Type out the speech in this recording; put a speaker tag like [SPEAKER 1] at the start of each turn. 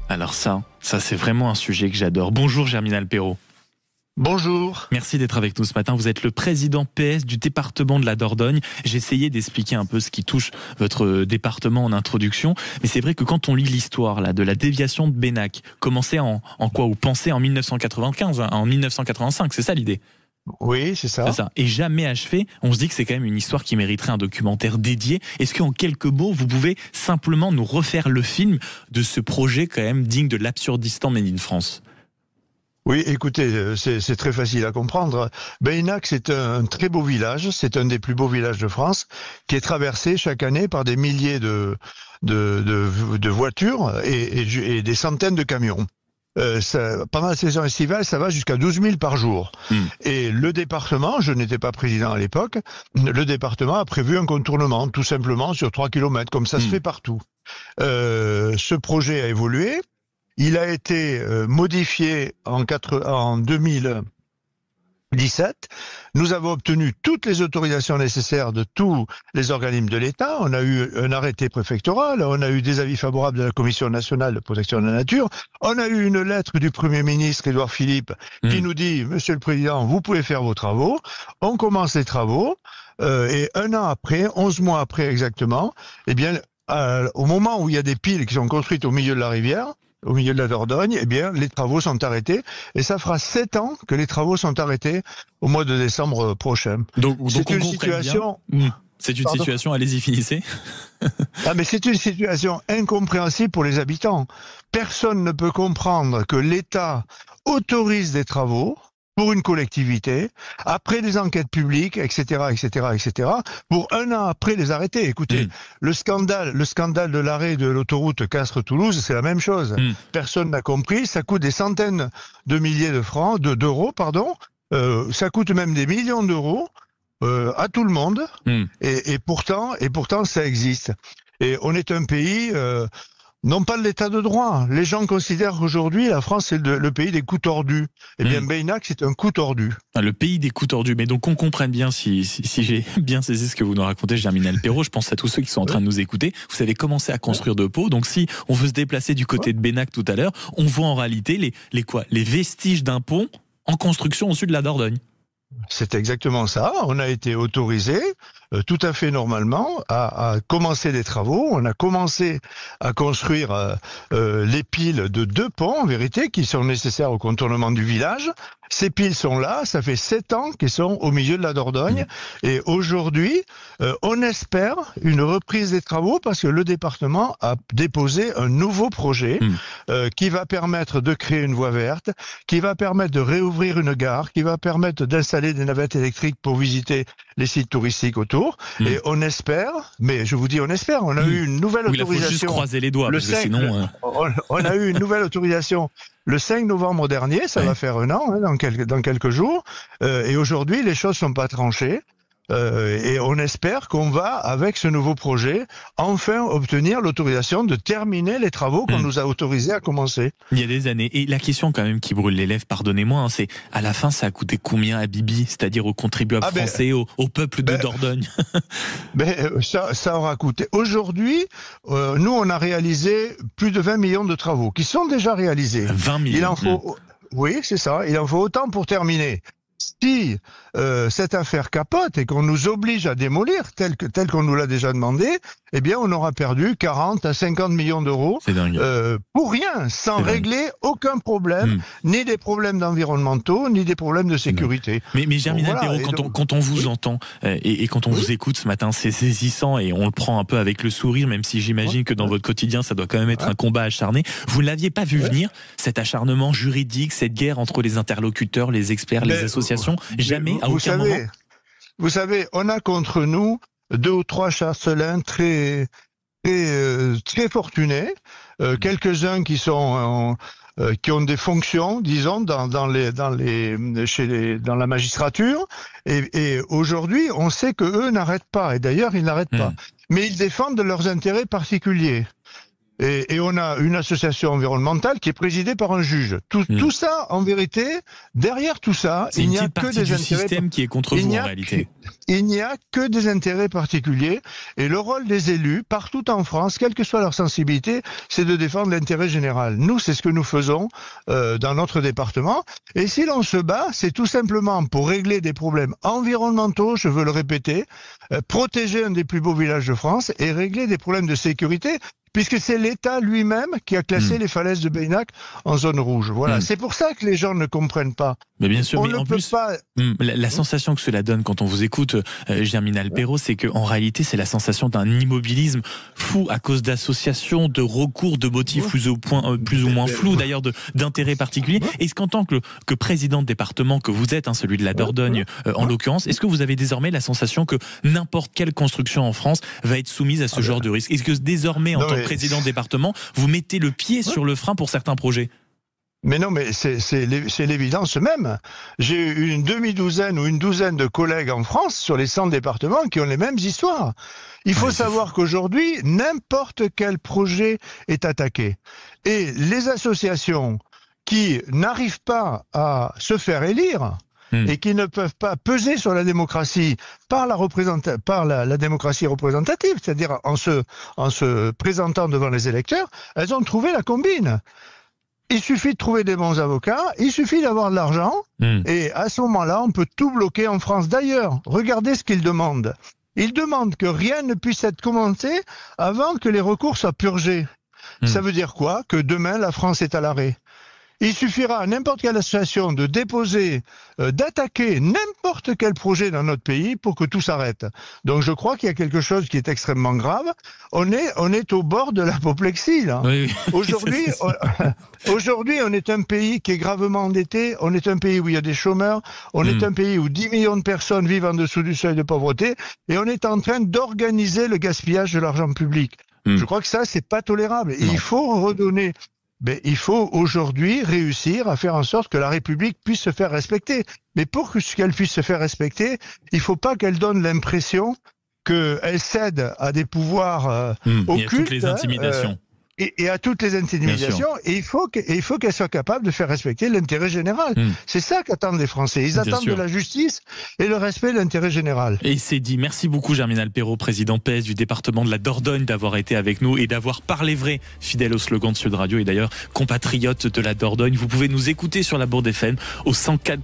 [SPEAKER 1] Alors ça c'est vraiment un sujet que j'adore. Bonjour Germinal Perrault.
[SPEAKER 2] Bonjour.
[SPEAKER 1] Merci d'être avec nous ce matin. Vous êtes le président PS du département de la Dordogne. J'ai essayé d'expliquer un peu ce qui touche votre département en introduction. Mais c'est vrai que quand on lit l'histoire là de la déviation de Bénac, commencée en quoi, ou pensée en 1995, en 1985, c'est ça l'idée?
[SPEAKER 2] Oui, c'est ça.
[SPEAKER 1] C'est ça. Et jamais achevé, on se dit que c'est quand même une histoire qui mériterait un documentaire dédié. Est-ce qu'en quelques mots, vous pouvez simplement nous refaire le film de ce projet quand même digne de l'Absurdistan Made in France?
[SPEAKER 2] Oui, écoutez, c'est très facile à comprendre. Bénac, c'est un très beau village, c'est un des plus beaux villages de France, qui est traversé chaque année par des milliers de voitures et des centaines de camions. Pendant la saison estivale, ça va jusqu'à 12 000 par jour. Et le département, je n'étais pas président à l'époque, le département a prévu un contournement, tout simplement sur 3 kilomètres, comme ça se fait partout. Ce projet a évolué. Il a été modifié en 2017. Nous avons obtenu toutes les autorisations nécessaires de tous les organismes de l'État. On a eu un arrêté préfectoral, on a eu des avis favorables de la Commission nationale de protection de la nature, on a eu une lettre du Premier ministre Édouard Philippe qui nous dit « Monsieur le Président, vous pouvez faire vos travaux ». On commence les travaux et un an après, 11 mois après exactement, eh bien, au moment où il y a des piles qui sont construites au milieu de la rivière, au milieu de la Dordogne, eh bien, les travaux sont arrêtés. Et ça fera 7 ans que les travaux sont arrêtés au mois de décembre prochain.
[SPEAKER 1] Donc
[SPEAKER 2] c'est une situation...
[SPEAKER 1] C'est une situation, allez-y, finissez.
[SPEAKER 2] Mais c'est une situation incompréhensible pour les habitants. Personne ne peut comprendre que l'État autorise des travaux pour une collectivité, après des enquêtes publiques, etc., pour un an après les arrêter. Écoutez, le scandale de l'arrêt de l'autoroute Castres-Toulouse, c'est la même chose. Personne n'a compris, ça coûte des centaines de milliers d'euros, ça coûte même des millions d'euros à tout le monde, et pourtant ça existe. Et on est un pays... non pas de l'état de droit. Les gens considèrent qu'aujourd'hui, la France, c'est le pays des coups tordus. Eh bien, Bénac, c'est un coup tordu.
[SPEAKER 1] Le pays des coups tordus. Mais donc, qu'on comprenne bien, si j'ai bien saisi ce que vous nous racontez, Germinal Perrault, je pense à tous ceux qui sont en train de nous écouter. Vous avez commencé à construire de Pau. Donc, si on veut se déplacer du côté de Bénac tout à l'heure, on voit en réalité les vestiges d'un pont en construction au sud de la Dordogne.
[SPEAKER 2] C'est exactement ça. On a été autorisé tout à fait normalement à commencer des travaux. On a commencé à construire les piles de 2 ponts, en vérité, qui sont nécessaires au contournement du village. Ces piles sont là, ça fait 7 ans qu'elles sont au milieu de la Dordogne. Et aujourd'hui, on espère une reprise des travaux parce que le département a déposé un nouveau projet qui va permettre de créer une voie verte, qui va permettre de réouvrir une gare, qui va permettre d'installer des navettes électriques pour visiter les sites touristiques autour. Et on espère, mais je vous dis on espère, on a eu une nouvelle autorisation.
[SPEAKER 1] Il faut juste croiser les doigts, parce que sinon...
[SPEAKER 2] On a eu une nouvelle autorisation le 5 novembre dernier, ça va faire un an, dans quelques jours. Et aujourd'hui, les choses sont pas tranchées. Et on espère qu'on va, avec ce nouveau projet, enfin obtenir l'autorisation de terminer les travaux qu'on nous a autorisés à commencer.
[SPEAKER 1] Il y a des années. Et la question quand même qui brûle les lèvres, pardonnez-moi, c'est à la fin ça a coûté combien à Bibi, c'est-à-dire aux contribuables français, au peuple de Dordogne?
[SPEAKER 2] Ça aura coûté. Aujourd'hui, nous on a réalisé plus de 20 millions de travaux qui sont déjà réalisés.
[SPEAKER 1] 20 millions.
[SPEAKER 2] Il en faut, oui, c'est ça. Il en faut autant pour terminer. Si cette affaire capote et qu'on nous oblige à démolir tel qu'on nous l'a déjà demandé, eh bien on aura perdu 40 à 50 millions d'euros pour rien, sans régler aucun problème, ni des problèmes environnementaux, ni des problèmes de sécurité.
[SPEAKER 1] Mais Germinal Perrault, quand on vous entend et quand on vous écoute ce matin, c'est saisissant et on le prend un peu avec le sourire, même si j'imagine que dans votre quotidien, ça doit quand même être un combat acharné. Vous ne l'aviez pas vu venir, cet acharnement juridique, cette guerre entre les interlocuteurs, les experts, les associations? Jamais, à aucun moment.
[SPEAKER 2] Vous savez, on a contre nous 2 ou 3 chacelins très fortunés, quelques-uns qui ont des fonctions, disons, dans la magistrature, et aujourd'hui, on sait que eux n'arrêtent pas, et d'ailleurs, ils n'arrêtent pas. Mais ils défendent leurs intérêts particuliers. Et on a une association environnementale qui est présidée par un juge. Tout ça, en vérité, derrière tout ça,
[SPEAKER 1] il n'y a que des intérêts. Système qui est contre vous en réalité.
[SPEAKER 2] Il n'y a que des intérêts particuliers. Et le rôle des élus, partout en France, quelle que soit leur sensibilité, c'est de défendre l'intérêt général. Nous, c'est ce que nous faisons dans notre département. Et si l'on se bat, c'est tout simplement pour régler des problèmes environnementaux, je veux le répéter, protéger un des plus beaux villages de France et régler des problèmes de sécurité, puisque c'est l'État lui-même qui a classé les falaises de Beynac en zone rouge. Voilà, c'est pour ça que les gens ne comprennent pas.
[SPEAKER 1] Mais bien sûr, mais en plus, la sensation que cela donne quand on vous écoute, Germinal Perrault, c'est qu'en réalité, c'est la sensation d'un immobilisme fou à cause d'associations, de recours, de motifs plus ou moins flous, d'ailleurs d'intérêts particuliers. Est-ce qu'en tant que président de département que vous êtes, celui de la Dordogne en l'occurrence, est-ce que vous avez désormais la sensation que n'importe quelle construction en France va être soumise à ce genre de risque? Est-ce que désormais, en tant que président de département, vous mettez le pied sur le frein pour certains projets?
[SPEAKER 2] Mais non, mais c'est l'évidence même. J'ai une demi-douzaine ou une douzaine de collègues en France sur les 100 départements qui ont les mêmes histoires. Il faut savoir qu'aujourd'hui, n'importe quel projet est attaqué. Et les associations qui n'arrivent pas à se faire élire et qui ne peuvent pas peser sur la démocratie par la démocratie représentative, c'est-à-dire en se présentant devant les électeurs, elles ont trouvé la combine. Il suffit de trouver des bons avocats, il suffit d'avoir de l'argent, et à ce moment-là, on peut tout bloquer en France. D'ailleurs, regardez ce qu'ils demandent. Ils demandent que rien ne puisse être commencé avant que les recours soient purgés. Ça veut dire quoi? Que demain, la France est à l'arrêt. Il suffira à n'importe quelle association de déposer, d'attaquer n'importe quel projet dans notre pays pour que tout s'arrête. Donc je crois qu'il y a quelque chose qui est extrêmement grave. On est au bord de l'apoplexie, là. Oui. Aujourd'hui, on est un pays qui est gravement endetté. On est un pays où il y a des chômeurs. On est un pays où 10 millions de personnes vivent en dessous du seuil de pauvreté. Et on est en train d'organiser le gaspillage de l'argent public. Je crois que ça, c'est pas tolérable. Et il faut redonner... Mais il faut aujourd'hui réussir à faire en sorte que la République puisse se faire respecter. Mais pour qu'elle puisse se faire respecter, il ne faut pas qu'elle donne l'impression qu'elle cède à des pouvoirs occultes. Et à toutes les intimidations. Et à toutes les intimidations. Et il faut qu'elle soit capable de faire respecter l'intérêt général. C'est ça qu'attendent les Français. Ils attendent de la justice et le respect de l'intérêt général.
[SPEAKER 1] Et c'est dit. Merci beaucoup, Germinal Perrault, président PS du département de la Dordogne, d'avoir été avec nous et d'avoir parlé vrai, fidèle au slogan de Sud Radio et d'ailleurs compatriote de la Dordogne. Vous pouvez nous écouter sur la Bourde FM au 104.